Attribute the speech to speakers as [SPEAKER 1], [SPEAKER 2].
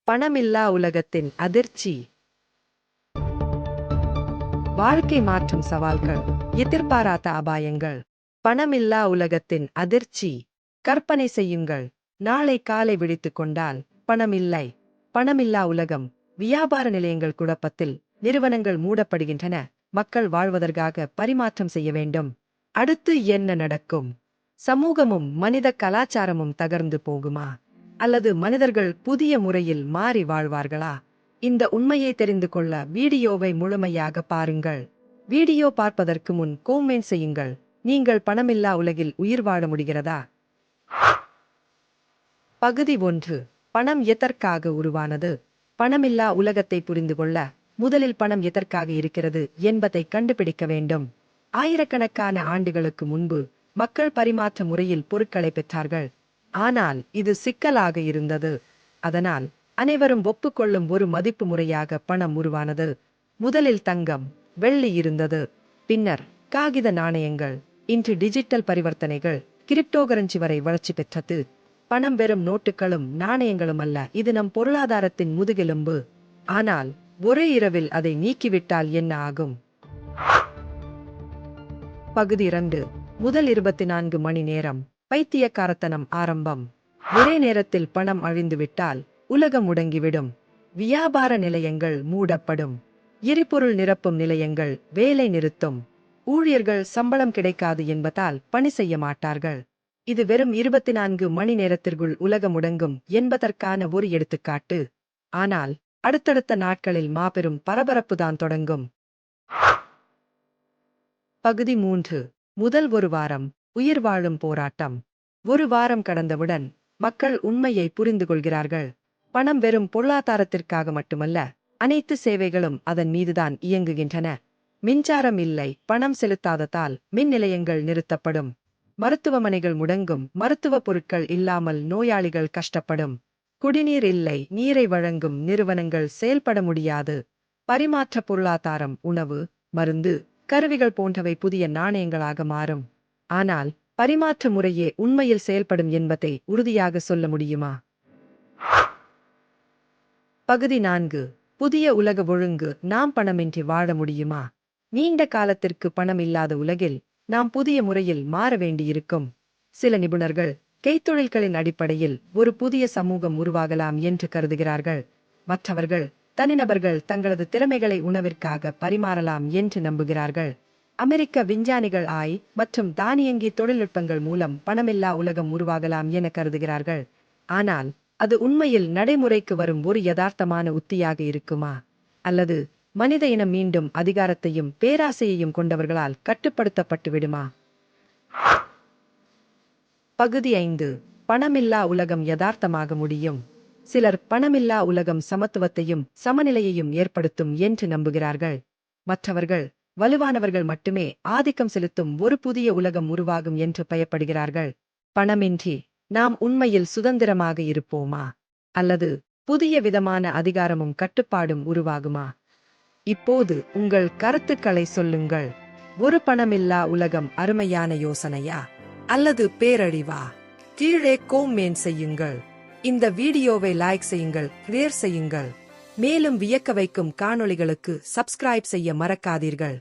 [SPEAKER 1] பணமில்லா உலகத்தின் அதிர்ச்சி. வாழ்க்கை மாற்றும் சவால்கள், எதிர்பாராத அபாயங்கள். பணமில்லா உலகத்தின் அதிர்ச்சி. கற்பனை செய்யுங்கள், நாளை காலை விழித்துக் கொண்டால் பணம் இல்லை. பணமில்லா உலகம். வியாபார நிலையங்கள் குழப்பத்தில், நிறுவனங்கள் மூடப்படுகின்றன, மக்கள் வாழ்வதற்காக பரிமாற்றம் செய்ய வேண்டும். அடுத்து என்ன நடக்கும்? சமூகமும் மனித கலாச்சாரமும் தகர்ந்து போகுமா, அல்லது மனிதர்கள் புதிய முறையில் மாறி வாழ்வார்களா? இந்த உண்மையை தெரிந்து கொள்ள வீடியோவை முழுமையாக பாருங்கள். வீடியோ பார்ப்பதற்கு முன் கோமெண்ட் செய்யுங்கள், நீங்கள் பணமில்லா உலகில் உயிர் வாழ முடிகிறதா? பகுதி 1. பணம் எதற்காக உருவானது? பணமில்லா உலகத்தை புரிந்து கொள்ள முதலில் பணம் எதற்காக இருக்கிறது என்பதை கண்டுபிடிக்க வேண்டும். ஆயிரக்கணக்கான ஆண்டுகளுக்கு முன்பு மக்கள் பரிமாற்ற முறையில் பொருட்களை பெற்றார்கள். ஆனால் இது சிக்கலாக இருந்தது. அதனால் அனைவரும் ஒப்புக்கொள்ளும் ஒரு மதிப்பு முறையாக பணம் உருவானது. முதலில் தங்கம், வெள்ளி இருந்தது. பின்னர் காகித நாணயங்கள், இன்று டிஜிட்டல் பரிவர்த்தனைகள், கிரிப்டோகரன்சி வரை வளர்ச்சி பெற்றது. பணம் வெறும் நோட்டுகளும் நாணயங்களும் அல்ல, இது நம் பொருளாதாரத்தின் முதுகெலும்பு. ஆனால் ஒரே இரவில் அதை நீக்கிவிட்டால் என்ன ஆகும்? பகுதி 2. முதல் 24 மணி நேரம் பைத்தியக்காரத்தனம் ஆரம்பம். ஒரே நேரத்தில் பணம் அழிந்துவிட்டால் உலகம் முடங்கிவிடும். வியாபார நிலையங்கள் மூடப்படும். எரிபொருள் நிரப்பும் நிலையங்கள் வேலை நிறுத்தும். ஊழியர்கள் சம்பளம் கிடைக்காது என்பதால் பணி செய்ய மாட்டார்கள். இது வெறும் 24 மணி நேரத்திற்குள் உலகம் முடங்கும் என்பதற்கான ஒரு எடுத்துக்காட்டு. ஆனால் அடுத்தடுத்த நாட்களில் மாபெரும் பரபரப்புதான் தொடங்கும். பகுதி 3. முதல் ஒரு வாரம் உயிர் வாழும் போராட்டம். ஒரு வாரம் கடந்தவுடன் மக்கள் உண்மையை புரிந்து கொள்கிறார்கள். பணம் வெறும் பொருளாதாரத்திற்காக மட்டுமல்ல, அனைத்து சேவைகளும் அதன் மீதுதான் இயங்குகின்றன. மின்சாரம் இல்லை, பணம் செலுத்தாததால் மின் நிலையங்கள் நிறுத்தப்படும். மருத்துவமனைகள் முடங்கும், மருத்துவ பொருட்கள் இல்லாமல் நோயாளிகள் கஷ்டப்படும். குடிநீர் இல்லை, நீரை வழங்கும் நிறுவனங்கள் செயல்பட முடியாது. பரிமாற்ற பொருளாதாரம், உணவு, மருந்து, கருவிகள் போன்றவை புதிய நாணயங்களாக மாறும். ஆனால் பரிமாற்ற முறையே உண்மையில் செயல்படும் என்பதை உறுதியாக சொல்ல முடியுமா? பகுதி 4. புதிய உலக ஒழுங்கு. நாம் பணமின்றி வாழ முடியுமா? நீண்ட காலத்திற்கு பணம் இல்லாத உலகில் நாம் புதிய முறையில் மாற வேண்டியிருக்கும். சில நிபுணர்கள் கைத்தொழில்களின் அடிப்படையில் ஒரு புதிய சமூகம் உருவாகலாம் என்று கருதுகிறார்கள். மற்றவர்கள் தனிநபர்கள் தங்களது திறமைகளை உணவிற்காக பரிமாறலாம் என்று நம்புகிறார்கள். அமெரிக்க விஞ்ஞானிகள் மற்றும் தானியங்கி தொழில்நுட்பங்கள் மூலம் பணமில்லா உலகம் உருவாகலாம் என கருதுகிறார்கள். ஆனால் அது உண்மையில் நடைமுறைக்கு வரும் ஒரு யதார்த்தமான உத்தியாக இருக்குமா, அல்லது மனித இனம் மீண்டும் அதிகாரத்தையும் பேராசையையும் கொண்டவர்களால் கட்டுப்படுத்தப்பட்டு விடுமா? பகுதி 5. பணமில்லா உலகம் யதார்த்தமாக முடியும். சிலர் பணமில்லா உலகம் சமத்துவத்தையும் சமநிலையையும் ஏற்படுத்தும் என்று நம்புகிறார்கள். மற்றவர்கள் வலுவானவர்கள் மட்டுமே ஆதிக்கம் செலுத்தும் ஒரு புதிய உலகம் உருவாகும் என்று பயப்படுகிறார்கள். பணமின்றி நாம் உண்மையில் சுதந்திரமாக இருப்போமா, அல்லது புதிய விதமான அதிகாரமும் கட்டுப்பாடும் உருவாகுமா? இப்போது உங்கள் கருத்துக்களை சொல்லுங்கள். ஒரு பணமில்லா உலகம் அருமையான யோசனையா, அல்லது பேரழிவா? கீழே கோமெண்ட் செய்யுங்கள். இந்த வீடியோவை லைக் செய்யுங்கள், ஷேர் செய்யுங்கள். மேலும் வியக்க வைக்கும் காணொளிகளுக்கு சப்ஸ்கிரைப் செய்ய மறக்காதீர்கள்.